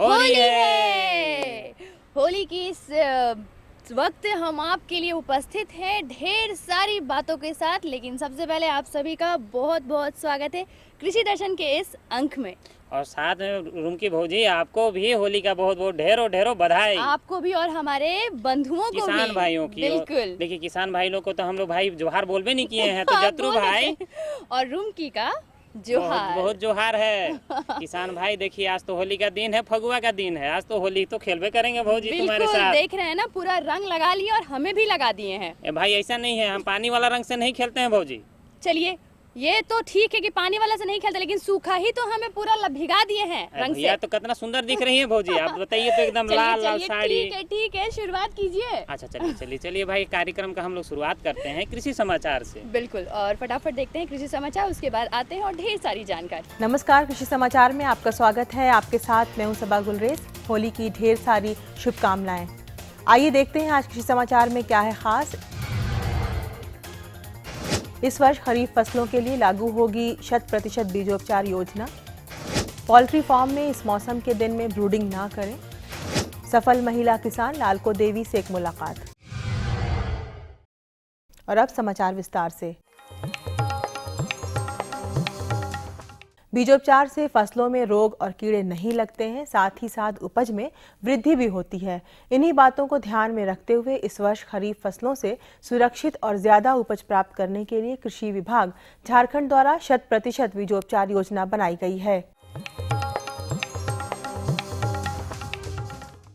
होली है। होली की इस वक्त हम आपके लिए उपस्थित हैं ढेर सारी बातों के साथ, लेकिन सबसे पहले आप सभी का बहुत बहुत स्वागत है कृषि दर्शन के इस अंक में। और साथ में रुमकी भौजी, आपको भी होली का बहुत बहुत ढेरों ढेरों बधाई। आपको भी और हमारे बंधुओं को भी, किसान भाइयों की। बिल्कुल। देखिए, किसान भाई लोग को तो हम लोग भाई जोहार बोल भी नहीं किए हैं, तो जतरू भाई और रुमकी का जोहार। बहुत जोहार है। किसान भाई देखिए, आज तो होली का दिन है, फगुआ का दिन है, आज तो होली तो खेलबे करेंगे भौजी तुम्हारे साथ। देख रहे हैं ना, पूरा रंग लगा लिए और हमें भी लगा दिए हैं। भाई ऐसा नहीं है, हम पानी वाला रंग से नहीं खेलते हैं भौजी। चलिए, ये तो ठीक है कि पानी वाला से नहीं खेलते, लेकिन सूखा ही तो हमें पूरा भिगा दिए हैं रंग से। तो कितना सुंदर दिख रही है भौजी, आप बताइए तो एकदम लाल लाल साड़ी। ठीक है, शुरुआत कीजिए। अच्छा चलिए भाई, कार्यक्रम का हम लोग शुरुआत करते हैं कृषि समाचार से। बिल्कुल, और फटाफट देखते हैं कृषि समाचार, उसके बाद आते हैं और ढेर सारी जानकारी। नमस्कार, कृषि समाचार में आपका स्वागत है। आपके साथ मैं हूं सबा गुलरेज। होली की ढेर सारी शुभकामनाएं। आइए देखते हैं आज कृषि समाचार में क्या है खास। इस वर्ष खरीफ फसलों के लिए लागू होगी 100% बीजोपचार योजना। पोल्ट्री फार्म में इस मौसम के दिन में ब्रूडिंग ना करें। सफल महिला किसान लालको देवी से एक मुलाकात। और अब समाचार विस्तार से। बीजोपचार से फसलों में रोग और कीड़े नहीं लगते हैं, साथ ही साथ उपज में वृद्धि भी होती है। इन्हीं बातों को ध्यान में रखते हुए इस वर्ष खरीफ फसलों से सुरक्षित और ज्यादा उपज प्राप्त करने के लिए कृषि विभाग झारखंड द्वारा 100% बीजोपचार योजना बनाई गई है।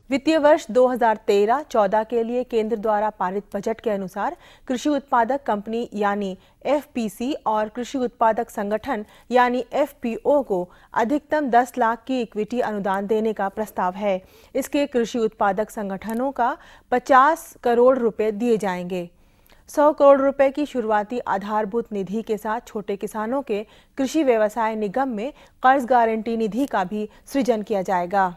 वित्तीय वर्ष 2013-14 के लिए केंद्र द्वारा पारित बजट के अनुसार कृषि उत्पादक कंपनी यानी एफपीसी और कृषि उत्पादक संगठन यानी एफपीओ को अधिकतम 10 लाख की इक्विटी अनुदान देने का प्रस्ताव है। इसके कृषि उत्पादक संगठनों का 50 करोड़ रुपए दिए जाएंगे। 100 करोड़ रुपए की शुरुआती आधारभूत निधि के साथ छोटे किसानों के कृषि व्यवसाय निगम में कर्ज गारंटी निधि का भी सृजन किया जाएगा।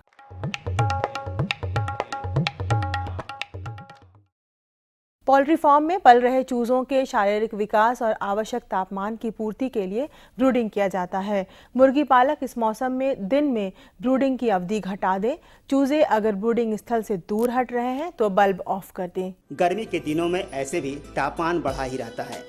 पोल्ट्री फार्म में पल रहे चूजों के शारीरिक विकास और आवश्यक तापमान की पूर्ति के लिए ब्रूडिंग किया जाता है। मुर्गी पालक इस मौसम में दिन में ब्रूडिंग की अवधि घटा दें। चूजे अगर ब्रूडिंग स्थल से दूर हट रहे हैं तो बल्ब ऑफ कर दें। गर्मी के दिनों में ऐसे भी तापमान बढ़ा ही रहता है।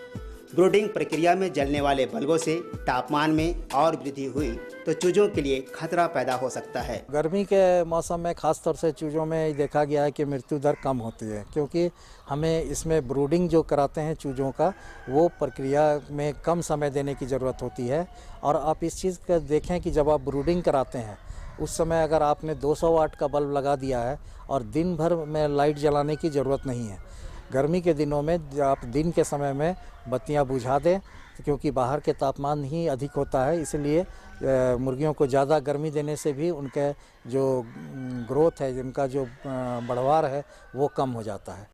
ब्रूडिंग प्रक्रिया में जलने वाले बल्बों से तापमान में और वृद्धि हुई तो चूजों के लिए खतरा पैदा हो सकता है। गर्मी के मौसम में खास तौर से चूजों में देखा गया है कि मृत्यु दर कम होती है, क्योंकि हमें इसमें ब्रूडिंग जो कराते हैं चूजों का, वो प्रक्रिया में कम समय देने की ज़रूरत होती है। और आप इस चीज़ का देखें कि जब आप ब्रूडिंग कराते हैं उस समय अगर आपने 200 वाट का बल्ब लगा दिया है और दिन भर में लाइट जलाने की ज़रूरत नहीं है। गर्मी के दिनों में आप दिन के समय में बत्तियां बुझा दें, क्योंकि बाहर के तापमान ही अधिक होता है, इसलिए मुर्गियों को ज़्यादा गर्मी देने से भी उनके जो ग्रोथ है, जिनका जो बढ़वार है, वो कम हो जाता है।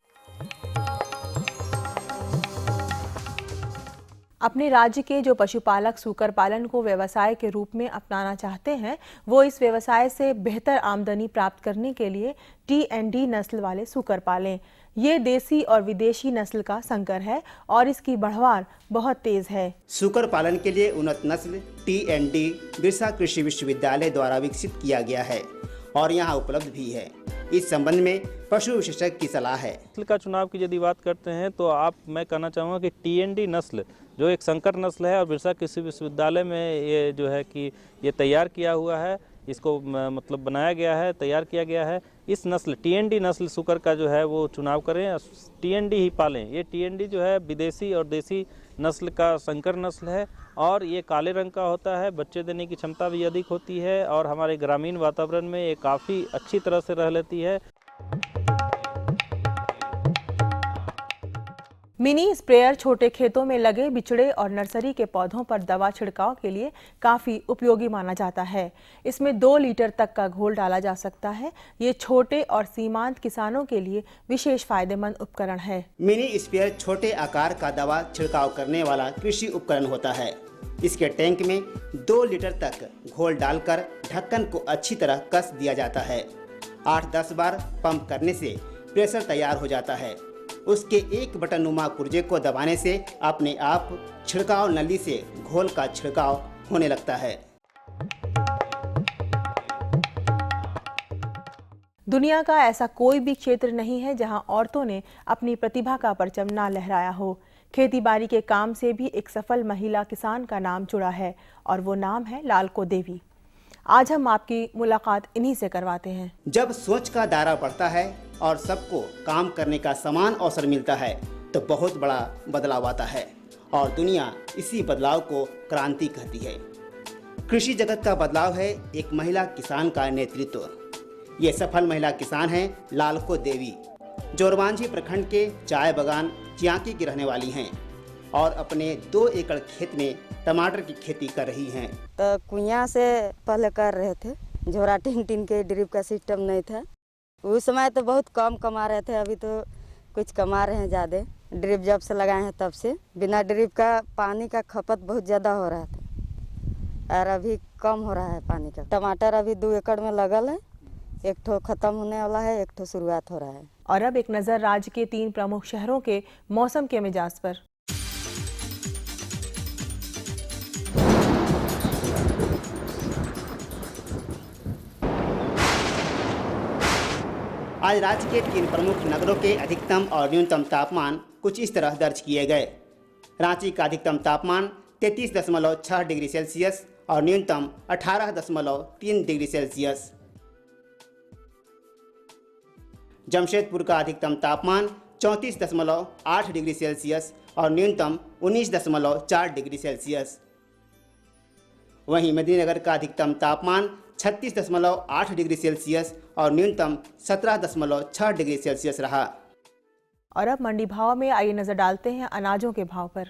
अपने राज्य के जो पशुपालक सूकर पालन को व्यवसाय के रूप में अपनाना चाहते हैं, वो इस व्यवसाय से बेहतर आमदनी प्राप्त करने के लिए टी&डी नस्ल वाले सूकर पालें। ये देसी और विदेशी नस्ल का संकर है और इसकी बढ़वार बहुत तेज है। सूकर पालन के लिए उन्नत नस्ल टी&डी बिरसा कृषि विश्वविद्यालय द्वारा विकसित किया गया है और यहाँ उपलब्ध भी है। इस संबंध में पशु विशेषज्ञ की सलाह है। नस्ल का चुनाव की यदि बात करते हैं तो मैं कहना चाहूँगा कि टी&डी नस्ल जो एक संकर नस्ल है और बिरसा कृषि विश्वविद्यालय में ये जो है कि ये तैयार किया हुआ है, इसको मतलब बनाया गया है, तैयार किया गया है। इस नस्ल टी&डी नस्ल सूकर का जो है वो चुनाव करें, टी&डी ही पालें। ये टी&डी जो है विदेशी और देसी नस्ल का संकर नस्ल है और ये काले रंग का होता है। बच्चे देने की क्षमता भी अधिक होती है और हमारे ग्रामीण वातावरण में ये काफ़ी अच्छी तरह से रह लेती है। मिनी स्प्रेयर छोटे खेतों में लगे बिचड़े और नर्सरी के पौधों पर दवा छिड़काव के लिए काफी उपयोगी माना जाता है। इसमें 2 लीटर तक का घोल डाला जा सकता है। ये छोटे और सीमांत किसानों के लिए विशेष फायदेमंद उपकरण है। मिनी स्प्रेयर छोटे आकार का दवा छिड़काव करने वाला कृषि उपकरण होता है। इसके टैंक में 2 लीटर तक घोल डालकर ढक्कन को अच्छी तरह कस दिया जाता है। 8-10 बार पंप करने से प्रेशर तैयार हो जाता है। उसके एक बटन नुमा पुर्जे को दबाने से अपने आप छिड़काव नली से घोल का छिड़काव होने लगता है। दुनिया का ऐसा कोई भी क्षेत्र नहीं है जहां औरतों ने अपनी प्रतिभा का परचम ना लहराया हो। खेतीबाड़ी के काम से भी एक सफल महिला किसान का नाम जुड़ा है और वो नाम है लालको देवी। आज हम आपकी मुलाकात इन्हीं से करवाते हैं। जब सोच का दायरा बढ़ता है और सबको काम करने का समान अवसर मिलता है तो बहुत बड़ा बदलाव आता है और दुनिया इसी बदलाव को क्रांति कहती है। कृषि जगत का बदलाव है एक महिला किसान का नेतृत्व। ये सफल महिला किसान हैं लालको देवी, जोरवांझी प्रखंड के चाय बागान चियाकी की रहने वाली हैं और अपने 2 एकड़ खेत में टमाटर की खेती कर रही हैं। तो कुइयाँ से पहले कर रहे थे, झोरा टिन टिन के ड्रिप का सिस्टम नहीं था। उस समय तो बहुत कम कमा रहे थे, अभी तो कुछ कमा रहे हैं ज़्यादा। ड्रिप जब से लगाए हैं तब से बिना ड्रिप का पानी का खपत बहुत ज़्यादा हो रहा था और अभी कम हो रहा है पानी का। टमाटर अभी 2 एकड़ में लगल है, एक ठो खत्म होने वाला है, एक ठो शुरुआत हो रहा है। और अब एक नज़र राज्य के 3 प्रमुख शहरों के मौसम के मिजाज पर। आज राज्य के 3 प्रमुख नगरों के अधिकतम और न्यूनतम तापमान कुछ इस तरह दर्ज किए गए। रांची का अधिकतम तापमान 33.6 डिग्री सेल्सियस और न्यूनतम 18.3 डिग्री सेल्सियस। जमशेदपुर का अधिकतम तापमान 34.8 डिग्री सेल्सियस और न्यूनतम 19.4 डिग्री सेल्सियस। वहीं मेदिनीनगर का अधिकतम तापमान 36.8 डिग्री सेल्सियस और न्यूनतम 17.6 डिग्री सेल्सियस रहा। और अब मंडी भाव में आइए नजर डालते हैं अनाजों के भाव पर।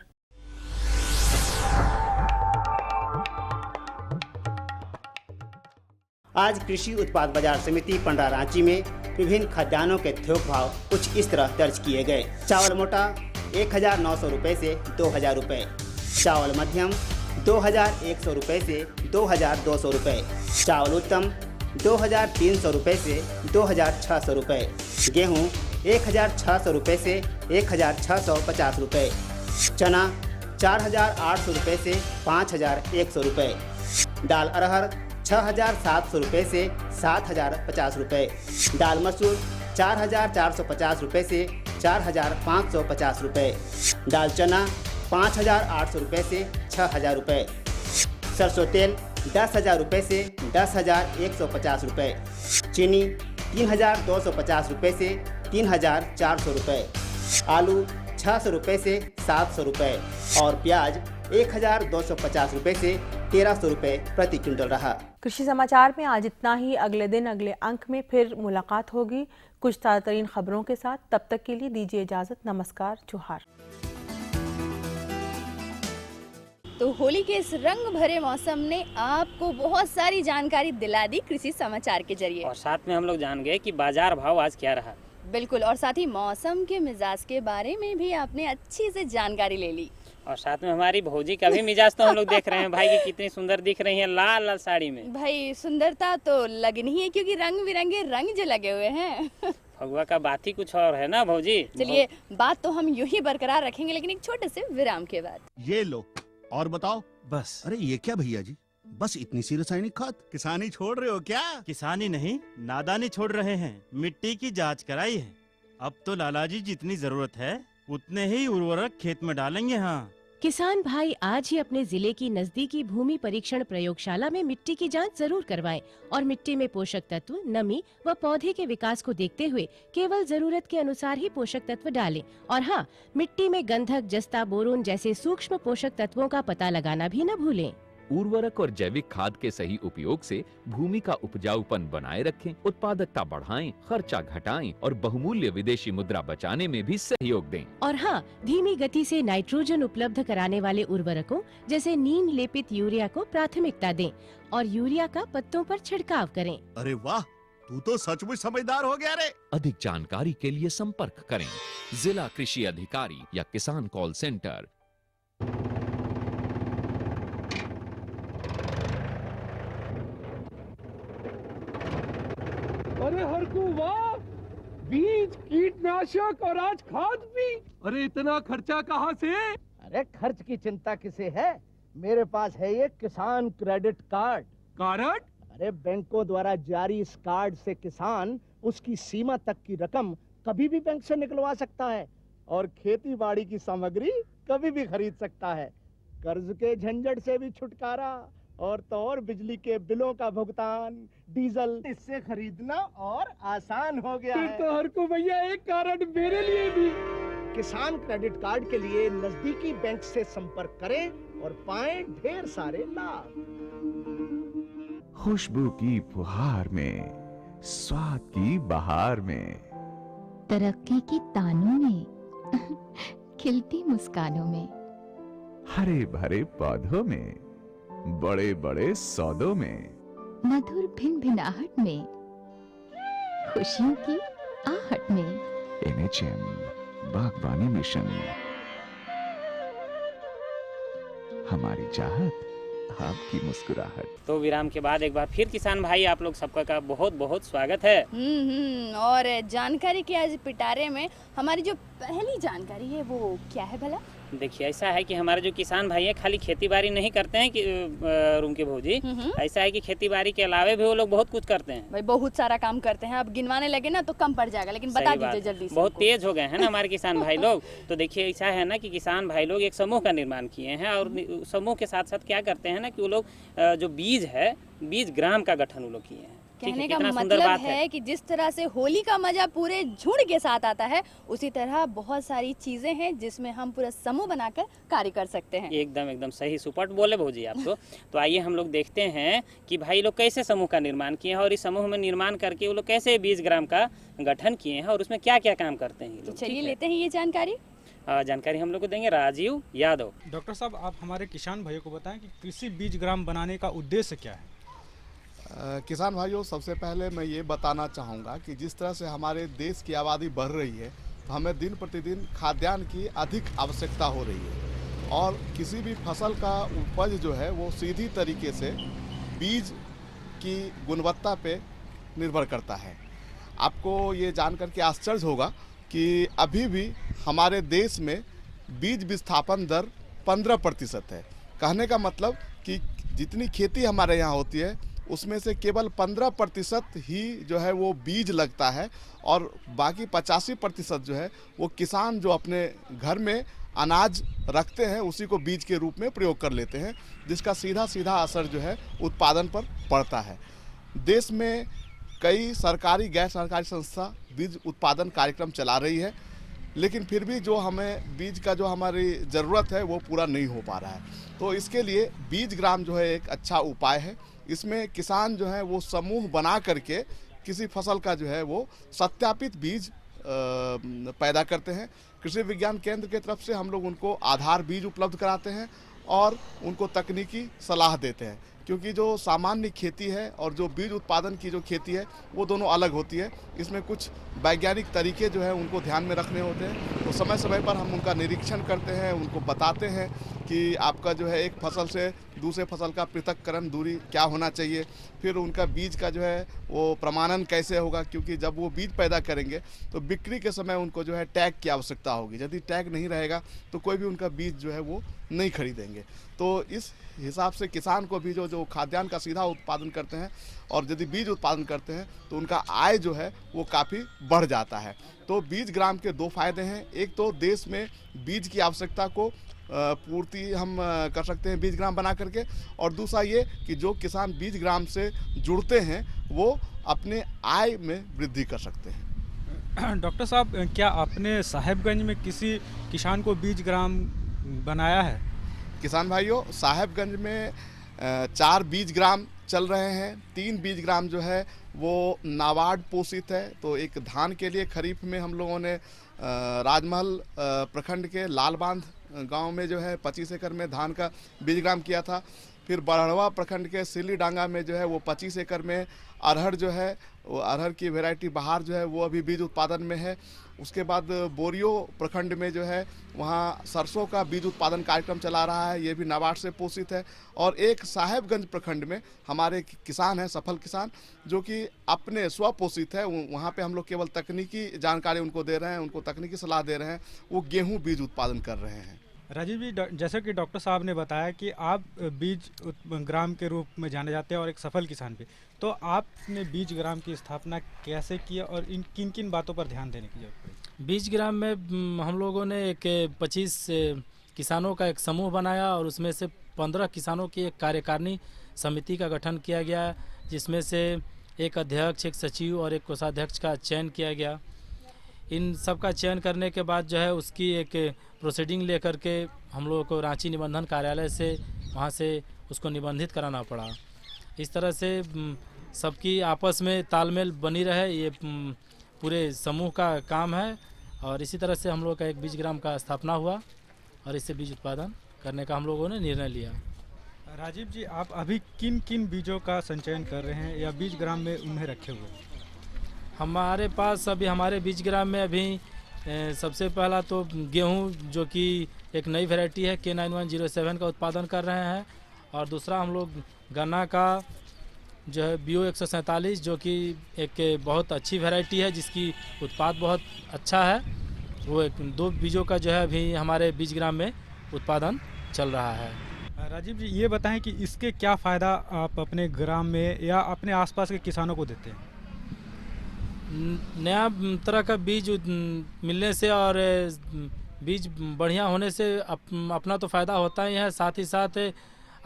आज कृषि उत्पाद बाजार समिति पंडरा रांची में विभिन्न खाद्यान्नों के थोक भाव कुछ इस तरह दर्ज किए गए। चावल मोटा 1900 रुपये से 2000 रुपये, चावल मध्यम 2100 रुपये से 2200 रुपये, चावल उत्तम 2300 रुपये से 2600 रुपये, गेहूँ 1600 रुपये से 1650 रुपये, चना 4800 रुपये से 5100 रुपये, दाल अरहर 6700 रुपये से 7050 रुपये, दाल मसूर 4450 रुपये से 4550 रुपये, दाल चना 5800 रुपये से 6000 रुपये, सरसों तेल 10,000 रुपये से 10,150 रुपये, चीनी 3,250 रुपये से 3,400 रुपये, आलू 600 रुपये से 700 रुपये और प्याज 1,250 रुपये से 1300 रुपये प्रति क्विंटल रहा। कृषि समाचार में आज इतना ही। अगले दिन अगले अंक में फिर मुलाकात होगी कुछ ताज़ा तरीन खबरों के साथ। तब तक के लिए दीजिए इजाज़त। नमस्कार, जोहार। तो होली के इस रंग भरे मौसम ने आपको बहुत सारी जानकारी दिला दी कृषि समाचार के जरिए, और साथ में हम लोग जान गए कि बाजार भाव आज क्या रहा। बिल्कुल, और साथ ही मौसम के मिजाज के बारे में भी आपने अच्छी से जानकारी ले ली। और साथ में हमारी भौजी का भी मिजाज तो हम लोग देख रहे हैं भाई, कि कितनी सुंदर दिख रही हैं लाल लाल साड़ी में। भाई सुंदरता तो लगनी है, क्योंकि रंग बिरंगे रंग जो लगे हुए हैं। फगुआ का बात ही कुछ और है ना भौजी। चलिए, बात तो हम यूं ही बरकरार रखेंगे, लेकिन एक छोटे से विराम के बाद। ये लो और बताओ। बस। अरे ये क्या भैया जी, बस इतनी सी रासायनिक खाद? किसानी छोड़ रहे हो क्या? किसानी नहीं, नादानी छोड़ रहे हैं। मिट्टी की जांच कराई है। अब तो लालाजी जितनी जरूरत है उतने ही उर्वरक खेत में डालेंगे। हाँ, किसान भाई आज ही अपने जिले की नजदीकी भूमि परीक्षण प्रयोगशाला में मिट्टी की जांच जरूर करवाएं और मिट्टी में पोषक तत्व, नमी व पौधे के विकास को देखते हुए केवल जरूरत के अनुसार ही पोषक तत्व डालें। और हाँ, मिट्टी में गंधक, जस्ता, बोरोन जैसे सूक्ष्म पोषक तत्वों का पता लगाना भी न भूलें। उर्वरक और जैविक खाद के सही उपयोग से भूमि का उपजाऊपन बनाए रखें, उत्पादकता बढ़ाएं, खर्चा घटाएं और बहुमूल्य विदेशी मुद्रा बचाने में भी सहयोग दें। और हाँ, धीमी गति से नाइट्रोजन उपलब्ध कराने वाले उर्वरकों जैसे नीम लेपित यूरिया को प्राथमिकता दें और यूरिया का पत्तों पर छिड़काव करें। अरे वाह, तू तो सचमुच समझदार हो गया रे। अधिक जानकारी के लिए संपर्क करें जिला कृषि अधिकारी या किसान कॉल सेंटर। अरे हरकू वाह, बीज, कीटनाशक और आज खाद भी। अरे इतना खर्चा कहाँ से? अरे खर्च की चिंता किसे है, मेरे पास है ये किसान क्रेडिट कार्ड। कार्ड? अरे बैंकों द्वारा जारी इस कार्ड से किसान उसकी सीमा तक की रकम कभी भी बैंक से निकलवा सकता है और खेती बाड़ी की सामग्री कभी भी खरीद सकता है। कर्ज के झंझट से भी छुटकारा और तो और बिजली के बिलों का भुगतान, डीजल इससे खरीदना और आसान हो गया फिर है। तो हर को भैया एक कार्ड मेरे लिए भी। किसान क्रेडिट कार्ड के लिए नजदीकी बैंक से संपर्क करें और पाएं ढेर सारे लाभ। खुशबू की फुहार में, स्वाद की बहार में, तरक्की की तानों में, खिलती मुस्कानों में, हरे भरे पौधों में, बड़े बड़े सौदों में, मधुर भिनभिनाहट में, खुशियों की आहट में। NHM बागवानी मिशन, हमारी चाहत, आपकी मुस्कुराहट। तो विराम के बाद एक बार फिर किसान भाई आप लोग सबका का बहुत बहुत स्वागत है। और जानकारी की आज पिटारे में हमारी जो पहली जानकारी है वो क्या है भला? देखिए ऐसा है कि हमारे जो किसान भाई हैं खाली खेती बाड़ी नहीं करते हैं कि रूम के भौजी, ऐसा है कि खेती बाड़ी के अलावे भी वो लोग बहुत कुछ करते हैं भाई, बहुत सारा काम करते हैं। अब गिनवाने लगे ना तो कम पड़ जाएगा, लेकिन बता दीजिए जल्दी से। बहुत तेज हो गए हैं ना हमारे किसान भाई लोग। तो देखिए ऐसा है ना कि किसान भाई लोग एक समूह का निर्माण किए हैं और समूह के साथ साथ क्या करते हैं ना कि वो लोग जो बीज है, बीज ग्राम का गठन वो लोग किए हैं। कहने का मतलब है कि जिस तरह से होली का मजा पूरे झुंड के साथ आता है, उसी तरह बहुत सारी चीजें हैं जिसमें हम पूरा समूह बनाकर कार्य कर सकते हैं। एकदम एकदम सही सुपट बोले भौजी आप तो आइए हम लोग देखते हैं कि भाई लोग कैसे समूह का निर्माण किए हैं और इस समूह में निर्माण करके वो लोग कैसे 20 ग्राम का गठन किए हैं और उसमें क्या क्या काम करते हैं। तो चलिए लेते हैं ये जानकारी। जानकारी हम लोग को देंगे राजीव यादव। डॉक्टर साहब, आप हमारे किसान भाइयों को बताएं कि कृषि बीज ग्राम बनाने का उद्देश्य क्या है? किसान भाइयों, सबसे पहले मैं ये बताना चाहूँगा कि जिस तरह से हमारे देश की आबादी बढ़ रही है तो हमें दिन प्रतिदिन खाद्यान्न की अधिक आवश्यकता हो रही है और किसी भी फसल का उपज जो है वो सीधी तरीके से बीज की गुणवत्ता पे निर्भर करता है। आपको ये जानकर के आश्चर्य होगा कि अभी भी हमारे देश में बीज विस्थापन दर 15% है। कहने का मतलब कि जितनी खेती हमारे यहाँ होती है उसमें से केवल 15% ही जो है वो बीज लगता है और बाकी 85% जो है वो किसान जो अपने घर में अनाज रखते हैं उसी को बीज के रूप में प्रयोग कर लेते हैं, जिसका सीधा सीधा असर जो है उत्पादन पर पड़ता है। देश में कई सरकारी गैर सरकारी संस्था बीज उत्पादन कार्यक्रम चला रही है, लेकिन फिर भी जो हमें बीज का जो हमारी ज़रूरत है वो पूरा नहीं हो पा रहा है। तो इसके लिए बीज ग्राम जो है एक अच्छा उपाय है। इसमें किसान जो है वो समूह बना करके किसी फसल का जो है वो सत्यापित बीज पैदा करते हैं। कृषि विज्ञान केंद्र की तरफ से हम लोग उनको आधार बीज उपलब्ध कराते हैं और उनको तकनीकी सलाह देते हैं, क्योंकि जो सामान्य खेती है और जो बीज उत्पादन की जो खेती है वो दोनों अलग होती है। इसमें कुछ वैज्ञानिक तरीके जो है उनको ध्यान में रखने होते हैं। तो समय समय पर हम उनका निरीक्षण करते हैं, उनको बताते हैं कि आपका जो है एक फसल से दूसरे फसल का पृथक्करण दूरी क्या होना चाहिए, फिर उनका बीज का जो है वो प्रमाणन कैसे होगा, क्योंकि जब वो बीज पैदा करेंगे तो बिक्री के समय उनको जो है टैग की आवश्यकता होगी। यदि टैग नहीं रहेगा तो कोई भी उनका बीज जो है वो नहीं खरीदेंगे। तो इस हिसाब से किसान को भी जो खाद्यान्न का सीधा उत्पादन करते हैं और यदि बीज उत्पादन करते हैं तो उनका आय जो है वो काफ़ी बढ़ जाता है। तो बीज ग्राम के दो फायदे हैं। एक तो देश में बीज की आवश्यकता को पूर्ति हम कर सकते हैं बीज ग्राम बना करके, और दूसरा ये कि जो किसान बीज ग्राम से जुड़ते हैं वो अपने आय में वृद्धि कर सकते हैं। डॉक्टर साहब, क्या आपने साहेबगंज में किसी किसान को बीज ग्राम बनाया है? किसान भाइयों, साहेबगंज में 4 बीज ग्राम चल रहे हैं। 3 बीज ग्राम जो है वो नाबार्ड पोषित है। तो एक धान के लिए खरीफ में हम लोगों ने राजमहल प्रखंड के लालबांध गांव में जो है 25 एकड़ में धान का बीज ग्राम किया था। फिर बरहड़वा प्रखंड के सिल्ली डांगा में जो है वो 25 एकड़ में अरहर जो है वो अरहर की वैरायटी बहार जो है वो अभी बीज उत्पादन में है। उसके बाद बोरियो प्रखंड में जो है वहाँ सरसों का बीज उत्पादन कार्यक्रम चला रहा है, ये भी नाबार्ड से पोषित है। और एक साहेबगंज प्रखंड में हमारे किसान हैं, सफल किसान, जो कि अपने स्वपोषित है। वहाँ पे हम लोग केवल तकनीकी जानकारी उनको दे रहे हैं, उनको तकनीकी सलाह दे रहे हैं। वो गेहूँ बीज उत्पादन कर रहे हैं। राजीव जी, जैसा कि डॉक्टर साहब ने बताया कि आप बीज ग्राम के रूप में जाने जाते हैं और एक सफल किसान भी, तो आपने बीज ग्राम की स्थापना कैसे किया और इन किन किन बातों पर ध्यान देने की जरूरत पड़ी? बीज ग्राम में हम लोगों ने एक 25 किसानों का एक समूह बनाया और उसमें से 15 किसानों की एक कार्यकारिणी समिति का गठन किया गया, जिसमें से एक अध्यक्ष, एक सचिव और एक कोषाध्यक्ष का चयन किया गया। इन सब का चयन करने के बाद जो है उसकी एक प्रोसीडिंग लेकर के हम लोगों को रांची निबंधन कार्यालय से वहाँ से उसको निबंधित कराना पड़ा। इस तरह से सबकी आपस में तालमेल बनी रहे, ये पूरे समूह का काम है और इसी तरह से हम लोग का एक बीज ग्राम का स्थापना हुआ और इससे बीज उत्पादन करने का हम लोगों ने निर्णय लिया। राजीव जी, आप अभी किन किन बीजों का संचयन कर रहे हैं या बीज ग्राम में उन्हें रखे हुए हैं? हमारे पास अभी हमारे बीज ग्राम में अभी सबसे पहला तो गेहूं, जो कि एक नई वैरायटी है K9107 का उत्पादन कर रहे हैं, और दूसरा हम लोग गन्ना का जो है BO 147, जो कि एक बहुत अच्छी वैरायटी है जिसकी उत्पाद बहुत अच्छा है, वो एक 2 बीजों का जो है अभी हमारे बीज ग्राम में उत्पादन चल रहा है। राजीव जी, ये बताएं कि इसके क्या फ़ायदा आप अपने ग्राम में या अपने आसपास के किसानों को देते हैं? नया तरह का बीज मिलने से और बीज बढ़िया होने से अपना तो फ़ायदा होता ही है, साथ ही साथ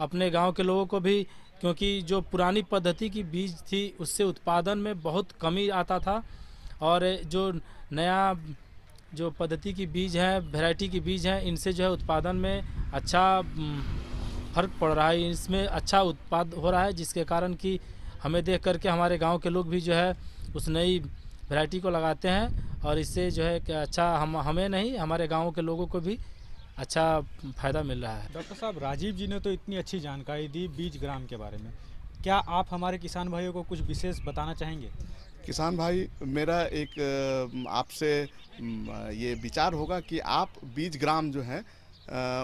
अपने गांव के लोगों को भी, क्योंकि जो पुरानी पद्धति की बीज थी उससे उत्पादन में बहुत कमी आता था, और जो नया जो पद्धति की बीज है, वैरायटी की बीज हैं, इनसे जो है उत्पादन में अच्छा फ़र्क पड़ रहा है, इसमें अच्छा उत्पाद हो रहा है, जिसके कारण कि हमें देख करके हमारे गांव के लोग भी जो है उस नई वैरायटी को लगाते हैं, और इससे जो है कि अच्छा हमें नहीं, हमारे गांव के लोगों को भी अच्छा फ़ायदा मिल रहा है। डॉक्टर साहब, राजीव जी ने तो इतनी अच्छी जानकारी दी बीज ग्राम के बारे में, क्या आप हमारे किसान भाइयों को कुछ विशेष बताना चाहेंगे? किसान भाई, मेरा एक आपसे ये विचार होगा कि आप बीज ग्राम जो है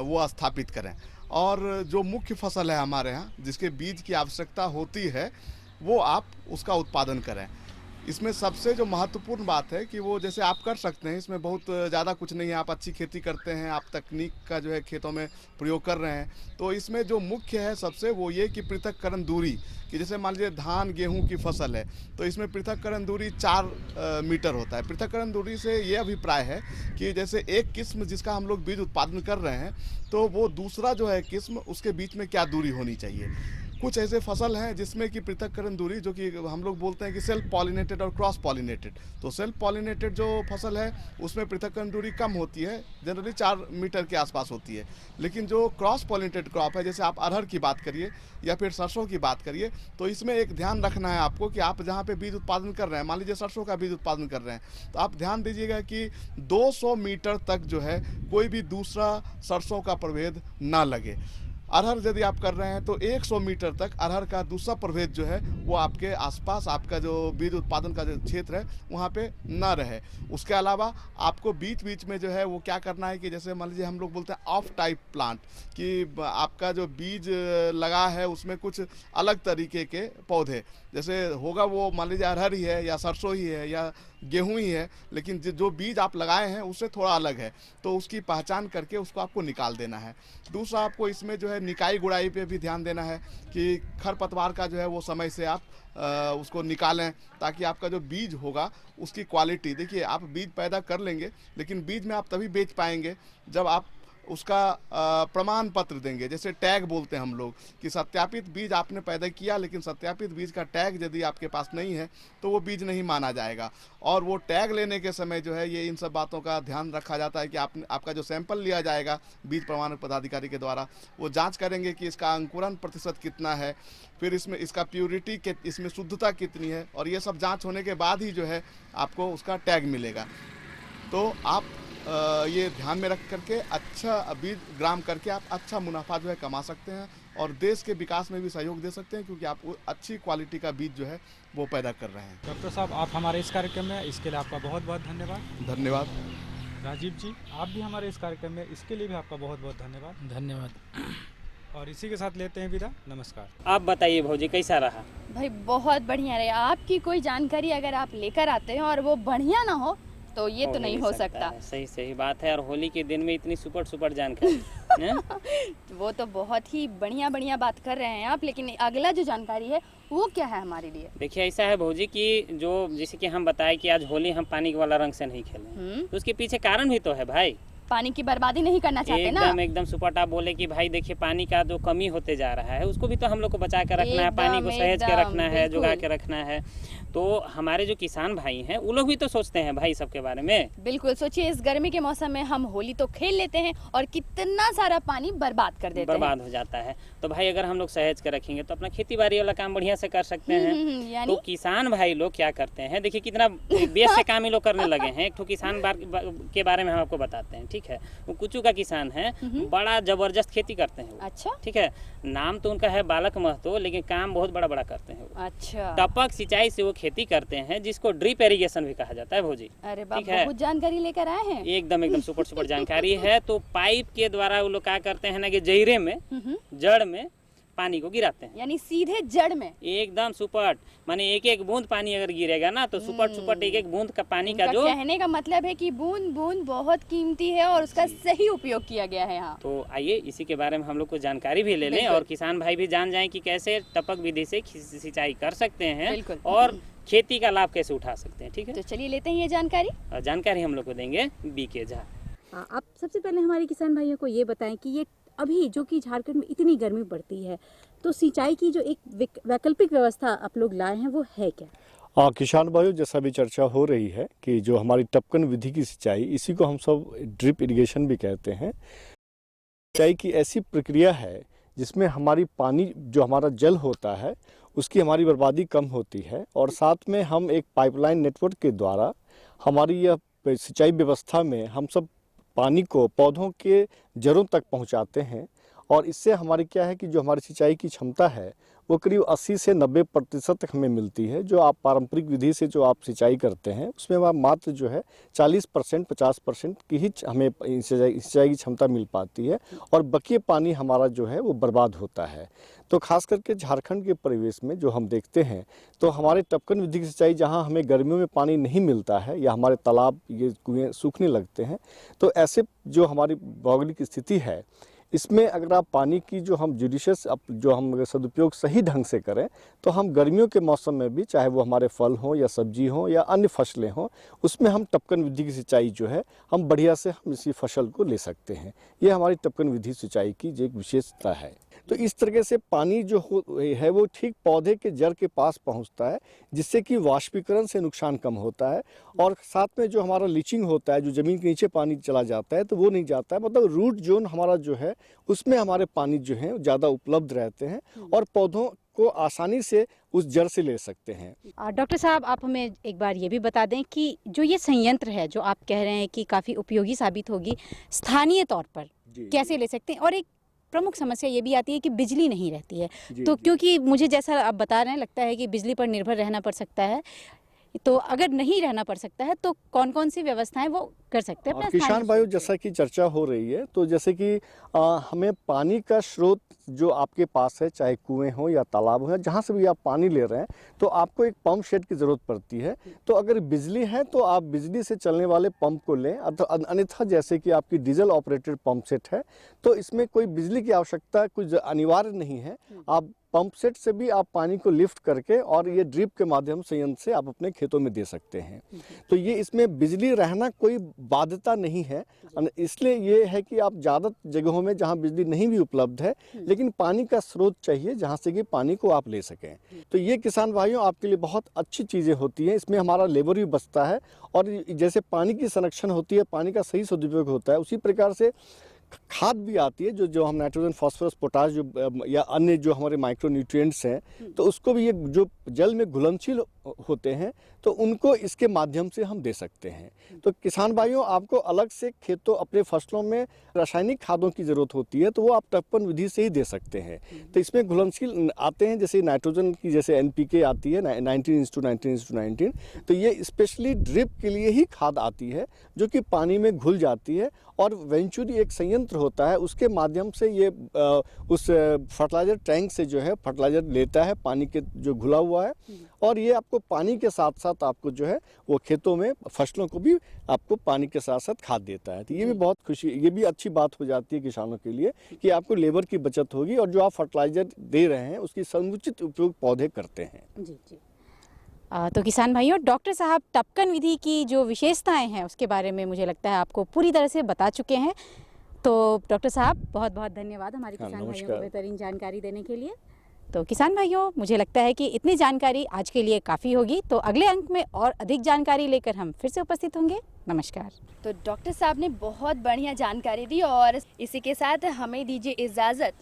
वो स्थापित करें, और जो मुख्य फसल है हमारे यहाँ जिसके बीज की आवश्यकता होती है वो आप उसका उत्पादन करें। इसमें सबसे जो महत्वपूर्ण बात है कि वो जैसे आप कर सकते हैं, इसमें बहुत ज़्यादा कुछ नहीं है, आप अच्छी खेती करते हैं, आप तकनीक का जो है खेतों में प्रयोग कर रहे हैं, तो इसमें जो मुख्य है सबसे वो ये कि पृथक्करण दूरी, कि जैसे मान लीजिए धान गेहूं की फसल है तो इसमें पृथक्करण दूरी 4 मीटर होता है। पृथक्करण दूरी से ये अभिप्राय है कि जैसे एक किस्म जिसका हम लोग बीज उत्पादन कर रहे हैं तो वो दूसरा जो है किस्म उसके बीच में क्या दूरी होनी चाहिए। कुछ ऐसे फसल हैं जिसमें कि पृथक्करण दूरी, जो कि हम लोग बोलते हैं कि सेल्फ पॉलिनेटेड और क्रॉस पॉलिनेटेड, तो सेल्फ पॉलिनेटेड जो फसल है उसमें पृथक्करण दूरी कम होती है, जनरली 4 मीटर के आसपास होती है। लेकिन जो क्रॉस पॉलिनेटेड क्रॉप है, जैसे आप अरहर की बात करिए या फिर सरसों की बात करिए, तो इसमें एक ध्यान रखना है आपको कि आप जहाँ पे बीज उत्पादन कर रहे हैं, मान लीजिए सरसों का बीज उत्पादन कर रहे हैं, तो आप ध्यान दीजिएगा कि 200 मीटर तक जो है कोई भी दूसरा सरसों का प्रभेद ना लगे। अरहर यदि आप कर रहे हैं तो 100 मीटर तक अरहर का दूसरा प्रभेद जो है वो आपके आसपास, आपका जो बीज उत्पादन का जो क्षेत्र है वहाँ पे ना रहे। उसके अलावा आपको बीच बीच में जो है वो क्या करना है कि जैसे मान लीजिए हम लोग बोलते हैं ऑफ टाइप प्लांट, कि आपका जो बीज लगा है उसमें कुछ अलग तरीके के पौधे, जैसे होगा वो मान लीजिए अरहर ही है या सरसों ही है या गेहूं ही है, लेकिन जो बीज आप लगाए हैं उससे थोड़ा अलग है, तो उसकी पहचान करके उसको आपको निकाल देना है। दूसरा, आपको इसमें जो है निकाई गुड़ाई पे भी ध्यान देना है कि खरपतवार का जो है वो समय से आप उसको निकालें, ताकि आपका जो बीज होगा उसकी क्वालिटी, देखिए आप बीज पैदा कर लेंगे लेकिन बीज में आप तभी बेच पाएंगे जब आप उसका प्रमाण पत्र देंगे, जैसे टैग बोलते हैं हम लोग, कि सत्यापित बीज आपने पैदा किया, लेकिन सत्यापित बीज का टैग यदि आपके पास नहीं है तो वो बीज नहीं माना जाएगा। और वो टैग लेने के समय जो है ये इन सब बातों का ध्यान रखा जाता है कि आपका जो सैंपल लिया जाएगा बीज प्रमाणक पदाधिकारी के द्वारा, वो जांच करेंगे कि इसका अंकुरन प्रतिशत कितना है, फिर इसमें इसका प्योरिटी, इसमें शुद्धता कितनी है, और ये सब जाँच होने के बाद ही जो है आपको उसका टैग मिलेगा। तो आप ये ध्यान में रख करके अच्छा बीज ग्राम करके आप अच्छा मुनाफा जो है कमा सकते हैं और देश के विकास में भी सहयोग दे सकते हैं, क्योंकि आप अच्छी क्वालिटी का बीज जो है वो पैदा कर रहे हैं। डॉक्टर साहब, आप हमारे इस कार्यक्रम में, इसके लिए आपका बहुत बहुत धन्यवाद। धन्यवाद। राजीव जी, आप भी हमारे इस कार्यक्रम में, इसके लिए भी आपका बहुत बहुत धन्यवाद। धन्यवाद। और इसी के साथ लेते हैं विदा। नमस्कार। आप बताइए भौजी, कैसा रहा? भाई बहुत बढ़िया रहा। आपकी कोई जानकारी अगर आप लेकर आते हैं और वो बढ़िया ना हो तो ये तो नहीं हो सकता। है। सही सही बात है। और होली के दिन में इतनी सुपर जानकारी हैं? वो तो बहुत ही बढ़िया बात कर रहे हैं आप, लेकिन अगला जो जानकारी है वो क्या है हमारे लिए? देखिए ऐसा है भौजी कि जो जैसे कि हम बताएं कि आज होली हम पानी वाला रंग से नहीं खेले, तो उसके पीछे कारण भी तो है भाई। पानी की बर्बादी नहीं करना चाहते ना। एकदम सुपट आप बोले कि भाई देखिए पानी का जो कमी होते जा रहा है उसको भी तो हम लोग को बचा कर रखना है, पानी को सहेज के रखना है, जुगा के रखना है। तो हमारे जो किसान भाई हैं वो लोग भी तो सोचते हैं भाई सबके बारे में। बिल्कुल, सोचिए इस गर्मी के मौसम में हम होली तो खेल लेते हैं और कितना सारा पानी बर्बाद कर देते हैं। बर्बाद हो जाता है। तो भाई अगर हम लोग सहेज के रखेंगे तो अपना खेती बाड़ी वाला काम बढ़िया से कर सकते हैं। तो किसान भाई लोग क्या करते हैं, देखिए कितना बेस से काम ये लोग करने लगे हैं। एक तो किसान के बारे में हम आपको बताते हैं, ठीक है। वो कुचू का किसान है, बड़ा जबरदस्त खेती करते हैं। अच्छा, ठीक है। नाम तो उनका है बालक महतो, लेकिन काम बहुत बड़ा करते हैं। अच्छा, टपक सिंचाई से वो खेती करते हैं, जिसको ड्रिप इरिगेशन भी कहा जाता है भौजी। अरे बाप, बहुत जानकारी लेकर आए हैं। एकदम सुपर जानकारी है। तो पाइप के द्वारा वो लोग क्या करते हैं ना कि जहीरे में, जड़ में पानी को गिराते हैं, यानी सीधे जड़ में। एकदम सुपट, माने एक बूंद पानी अगर गिरेगा ना तो सुपट एक बूंद का पानी का जो कहने का मतलब है कि बूंद बहुत कीमती है और उसका सही उपयोग किया गया है यहाँ। तो आइए इसी के बारे में हम लोग को जानकारी भी ले लें और किसान भाई भी जान जाएं कि कैसे टपक विधि से सिंचाई कर सकते हैं और खेती का लाभ कैसे उठा सकते हैं। ठीक है, तो चलिए लेते हैं ये जानकारी हम लोग को देंगे बीके झा। आप सबसे पहले हमारे किसान भाइयों को ये बताएं कि ये अभी जो कि झारखंड में इतनी गर्मी पड़ती है तो सिंचाई की जो एक वैकल्पिक व्यवस्था आप लोग लाए हैं वो है क्या? किसान भाइयों, जैसा भी चर्चा हो रही है कि जो हमारी टपकन विधि की सिंचाई, इसी को हम सब ड्रिप इरिगेशन भी कहते हैं। सिंचाई की ऐसी प्रक्रिया है जिसमें हमारी पानी जो हमारा जल होता है उसकी हमारी बर्बादी कम होती है और साथ में हम एक पाइपलाइन नेटवर्क के द्वारा हमारी यह सिंचाई व्यवस्था में हम सब पानी को पौधों के जड़ों तक पहुंचाते हैं। और इससे हमारी क्या है कि जो हमारी सिंचाई की क्षमता है वो करीब 80 से 90% तक हमें मिलती है। जो आप पारंपरिक विधि से जो आप सिंचाई करते हैं उसमें मात्र जो है 40% 50% की ही हमें सिंचाई की क्षमता मिल पाती है और बाकी पानी हमारा जो है वो बर्बाद होता है। तो खास करके झारखंड के परिवेश में जो हम देखते हैं तो हमारे टपकन विधि की सिंचाई जहाँ हमें गर्मियों में पानी नहीं मिलता है या हमारे तालाब ये कुएँ सूखने लगते हैं, तो ऐसे जो हमारी भौगोलिक स्थिति है इसमें अगर आप पानी की जो हम जुडिशियस जो हम अगर सदुपयोग सही ढंग से करें तो हम गर्मियों के मौसम में भी, चाहे वो हमारे फल हों या सब्जी हों या अन्य फसलें हों, उसमें हम टपकन विधि की सिंचाई जो है हम बढ़िया से हम इसी फसल को ले सकते हैं। ये हमारी टपकन विधि सिंचाई की जो एक विशेषता है। तो इस तरीके से पानी जो है वो ठीक पौधे के जड़ के पास पहुंचता है, जिससे कि वाष्पीकरण से नुकसान कम होता है और साथ में जो हमारा लीचिंग होता है, जो ज़मीन के नीचे पानी चला जाता है तो वो नहीं जाता है। मतलब रूट जोन हमारा जो है उसमें हमारे पानी जो है ज़्यादा उपलब्ध रहते हैं और पौधों को आसानी से उस जड़ से ले सकते हैं। डॉक्टर साहब, आप हमें एक बार ये भी बता दें कि जो ये संयंत्र है जो आप कह रहे हैं कि काफ़ी उपयोगी साबित होगी, स्थानीय तौर पर कैसे ले सकते हैं? और एक प्रमुख समस्या ये भी आती है कि बिजली नहीं रहती है, तो क्योंकि मुझे जैसा आप बता रहे हैं लगता है कि बिजली पर निर्भर रहना पड़ सकता है, तो अगर नहीं रहना पड़ सकता है तो कौन कौन सी व्यवस्थाएं वो कर सकते हैं? किसान भाइयों, जैसा कि चर्चा हो रही है तो जैसे कि हमें पानी का स्रोत जो आपके पास है, चाहे कुएं हो या तालाब हो या जहाँ से भी आप पानी ले रहे हैं, तो आपको एक पंप सेट की ज़रूरत पड़ती है। तो अगर बिजली है तो आप बिजली से चलने वाले पंप को लें, अन्यथा जैसे कि आपकी डीजल ऑपरेटेड पंप सेट है तो इसमें कोई बिजली की आवश्यकता कुछ अनिवार्य नहीं है। आप पंप सेट से भी आप पानी को लिफ्ट करके और ये ड्रिप के माध्यम से यंत्र से आप अपने खेतों में दे सकते हैं। तो ये इसमें बिजली रहना कोई बाध्यता नहीं है। इसलिए ये है कि आप ज़्यादा जगहों में जहाँ बिजली नहीं भी उपलब्ध है लेकिन पानी का स्रोत चाहिए जहाँ से कि पानी को आप ले सकें। तो ये किसान भाइयों आपके लिए बहुत अच्छी चीज़ें होती हैं। इसमें हमारा लेबर भी बचता है और जैसे पानी की संरक्षण होती है, पानी का सही सदुपयोग होता है, उसी प्रकार से खाद भी आती है जो हम नाइट्रोजन, फास्फोरस, पोटाश जो या अन्य जो हमारे माइक्रो न्यूट्रिएंट्स हैं, तो उसको भी ये जो जल में घुलनशील होते हैं तो उनको इसके माध्यम से हम दे सकते हैं। तो किसान भाइयों, आपको अलग से खेतों अपने फसलों में रासायनिक खादों की ज़रूरत होती है तो वो आप टपकन विधि से ही दे सकते हैं। तो इसमें घुलनशील आते हैं, जैसे नाइट्रोजन की जैसे NPK आती है 19:19:19, तो ये स्पेशली ड्रिप के लिए ही खाद आती है जो कि पानी में घुल जाती है और वेंचुरी एक संयंत्र होता है, उसके माध्यम से ये उस फर्टिलाइजर टैंक से जो है फर्टिलाइजर लेता है पानी के जो घुला हुआ है और ये आप आपको पानी के साथ साथ आपको जो है वो खेतों में फसलों को भी आपको पानी के साथ साथ खाद देता है। तो ये भी बहुत ये भी अच्छी बात हो जाती है किसानों के लिए कि आपको लेबर की बचत होगी और जो आप फर्टिलाइजर दे रहे हैं उसकी समुचित उपयोग पौधे करते हैं। जी जी। तो किसान भाइयों, डॉक्टर साहब टपकन विधि की जो विशेषताएं हैं उसके बारे में मुझे लगता है आपको पूरी तरह से बता चुके हैं। तो डॉक्टर साहब बहुत बहुत धन्यवाद हमारे किसान भाइयों को बेहतरीन जानकारी देने के लिए। तो किसान भाइयों, मुझे लगता है कि इतनी जानकारी आज के लिए काफ़ी होगी। तो अगले अंक में और अधिक जानकारी लेकर हम फिर से उपस्थित होंगे। नमस्कार। तो डॉक्टर साहब ने बहुत बढ़िया जानकारी दी और इसी के साथ हमें दीजिए इजाज़त।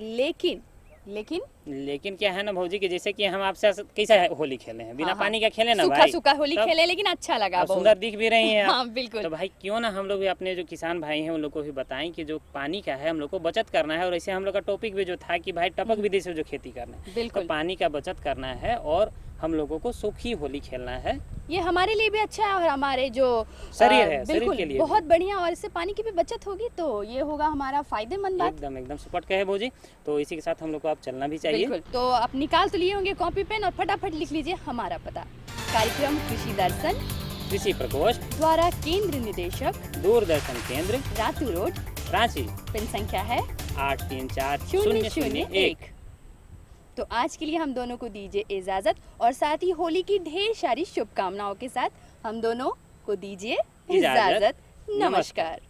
लेकिन क्या है ना भौजी कि जैसे कि हम आपसे कैसा होली खेले हैं, बिना पानी का खेले ना सूखा भाई, सूखा होली खेले, लेकिन अच्छा लगा, सुंदर दिख भी रही हैं। हाँ, बिल्कुल। तो भाई क्यों ना हम लोग भी अपने जो किसान भाई हैं उन लोग को भी बताएं कि जो पानी का है हम लोग को बचत करना है। और ऐसे हम लोग का टॉपिक भी जो था कि भाई टपक विधि से जो खेती करना है, तो पानी का बचत करना है और हम लोगों को सूखी होली खेलना है। ये हमारे लिए भी अच्छा है और हमारे जो शरीर है, शरीर के लिए बहुत बढ़िया, और इससे पानी की भी बचत होगी तो ये होगा हमारा फायदेमंद बात। एकदम सुपट कहे भौजी। तो इसी के साथ हम लोग को आप चलना भी चाहिए। बिल्कुल। तो आप निकाल तो लिए होंगे कॉपी पेन और फटाफट लिख लीजिए हमारा पता। कार्यक्रम कृषि दर्शन, कृषि प्रकोष्ठ द्वारा केंद्र निदेशक, दूरदर्शन केंद्र, रातू रोड, रांची। पिन संख्या है 834001। तो आज के लिए हम दोनों को दीजिए इजाजत और साथ ही होली की ढेर सारी शुभकामनाओं के साथ हम दोनों को दीजिए इजाजत। नमस्कार।